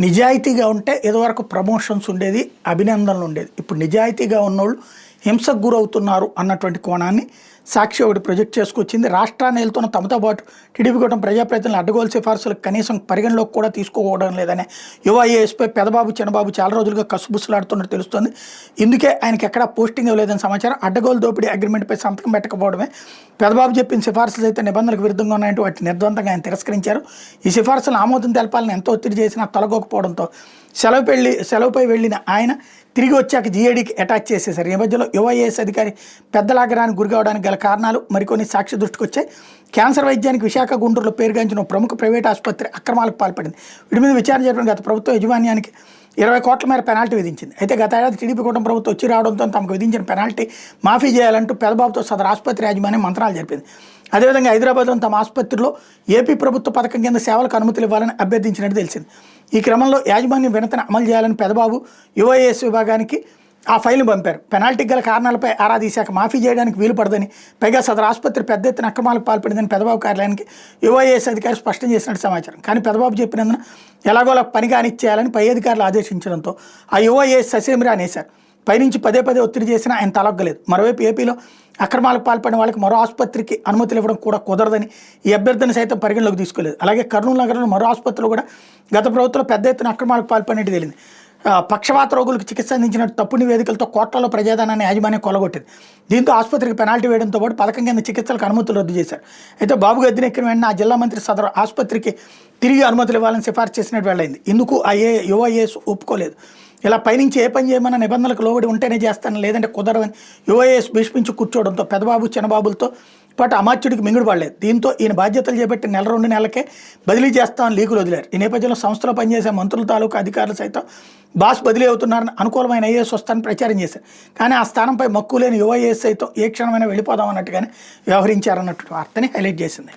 నిజాయితీగా ఉంటే ఇదివరకు ప్రమోషన్స్ ఉండేది, అభినందనలు ఉండేది. ఇప్పుడు నిజాయితీగా ఉన్నోళ్ళు హింసకు గురవుతున్నారు అన్నటువంటి కోణాన్ని సాక్షి ఒకటి ప్రొజెక్ట్ చేసుకొచ్చింది. రాష్ట్రాన్ని వెళ్తున్న తమతో పాటు టీడీపీ కూటమి ప్రజాప్రతినిధులు అడ్డగోలు సిఫార్సులకు కనీసం పరిగణలోకి కూడా తీసుకోవడం లేదనే యువ ఐఏఎస్పై పెదబాబు చిన్నబాబు చాలా రోజులుగా కసుబుసులాడుతున్నట్టు తెలుస్తుంది. ఇందుకే ఆయనకి ఎక్కడా పోస్టింగ్ ఇవ్వలేదని సమాచారం. అడ్డగోలు దోపిడీ అగ్రిమెంట్పై సంతకం పెట్టకపోవడమే పెదబాబు చెప్పిన సిఫార్సులు అయితే నిబంధనలకు విరుద్ధంగా ఉన్నాయంటూ వాటిని నిర్ద్వంతంగా ఆయన తిరస్కరించారు. ఈ సిఫార్సులను ఆమోదం తెలపాలని ఎంతో ఒత్తిడి చేసినా తొలగకపోవడంతో సెలవుపై వెళ్ళిన ఆయన తిరిగి వచ్చాక జీఏడీకి అటాచ్ చేసేశారు. ఈ మధ్యలో యువ ఐఏఎస్ అధికారి పెద్దలాగరానికి గురి కావడానికి గల కారణాలు మరికొన్ని సాక్షి దృష్టికి వచ్చాయి. క్యాన్సర్ వైద్యానికి విశాఖ గుంటూరులో పేరుగాంచిన ప్రముఖ ప్రైవేట్ ఆసుపత్రి అక్రమాలకు పాల్పడింది. వీటి మీద విచారణ జరిపిన గత ప్రభుత్వం యజమాన్యానికి 20 కోట్ల మేర పెనాల్టీ విధించింది. అయితే గత ఏడాది టీడీపీ కూటమి ప్రభుత్వం వచ్చి రావడంతో తమకు విధించిన పెనాల్టీ మాఫీ చేయాలంటూ పెదబాబుతో సదరు ఆసుపత్రి యాజమాన్యం మంత్రాలు జరిపింది. అదేవిధంగా హైదరాబాద్లో తమ ఆసుపత్రిలో ఏపీ ప్రభుత్వ పథకం కింద సేవలకు అనుమతులు ఇవ్వాలని అభ్యర్థించినట్టు తెలిసింది. ఈ క్రమంలో యాజమాన్యం వినతిని అమలు చేయాలని పెదబాబు యువఐఏఎస్ విభాగానికి ఆ ఫైల్ను పంపారు. పెనాల్టీకి గల కారణాలపై ఆరా తీశాక మాఫీ చేయడానికి వీలు పడదని, పైగా సదరు ఆసుపత్రి పెద్ద ఎత్తున అక్రమాలకు పాల్పడిందని పెదబాబు కార్యాలయానికి యువఐఏఎస్ అధికారి స్పష్టం చేసినట్టు సమాచారం. కానీ పెదబాబు చెప్పినందున ఎలాగోలా పని కానిచ్చేయాలని పై అధికారులు ఆదేశించడంతో ఆ యువఐఏఎస్ ససేమిరా అనేశారు. పైనుంచి పదే ఒత్తిడి చేసినా ఆయన తలొగ్గలేదు. మరోవైపు ఏపీలో అక్రమాలకు పాల్పడిన వాళ్ళకి మరో ఆసుపత్రికి అనుమతులు ఇవ్వడం కూడా కుదరదని ఈ అభ్యర్థన సైతం పరిగణలోకి తీసుకోలేదు. అలాగే కర్నూలు నగరంలో మరో ఆసుపత్రిలో కూడా గత ప్రభుత్వంలో పెద్ద ఎత్తున అక్రమాలకు పాల్పడినట్టు తేలింది. పక్షవాత రోగులకు చికిత్స అందించినట్టు తప్పుడు నివేదికలతో కోట్లలో ప్రజాధనాన్ని యాజమాన్యం కొలగొట్టింది. దీంతో ఆసుపత్రికి పెనాల్టీ వేయడంతో పాటు పథకం కింద చికిత్సలకు అనుమతులు రద్దు చేశారు. అయితే బాబు గద్దెనెక్కిన వెంటనే ఆ జిల్లా మంత్రి సదరు ఆసుపత్రికి తిరిగి అనుమతులు ఇవ్వాలని సిఫార్సు చేసినట్టు వెళ్ళైంది. ఇందుకు యువ ఐఏఎస్ ఒప్పుకోలేదు. ఇలా పైనుంచి ఏ పని చేయమన్నా నిబంధనలకు లోబడి ఉంటేనే చేస్తాను, లేదంటే కుదరదని యువఐఏఎస్ భీష్మించి కూర్చోవడంతో పెదబాబు చిన్నబాబులతో పాటు అమాత్యుడికి మింగుడు పడలేదు. దీంతో ఈయన బాధ్యతలు చేపట్టి 1-2 నెలలకే బదిలీ చేస్తామని లీకులు వదిలారు. ఈ నేపథ్యంలో సంస్థలో పనిచేసే మంత్రుల తాలూకు అధికారులు సైతం బాస్ బదిలీ అవుతున్నారని అనుకూలమైన ఐఏఎస్ వస్తానని ప్రచారం చేశారు. కానీ ఆ స్థానంపై మక్కువ లేని యువఐఏఎస్ సైతం ఏ క్షణమైనా వెళ్ళిపోదాం అన్నట్టుగానే వ్యవహరించారన్నట్టు వార్తని హైలైట్ చేసింది.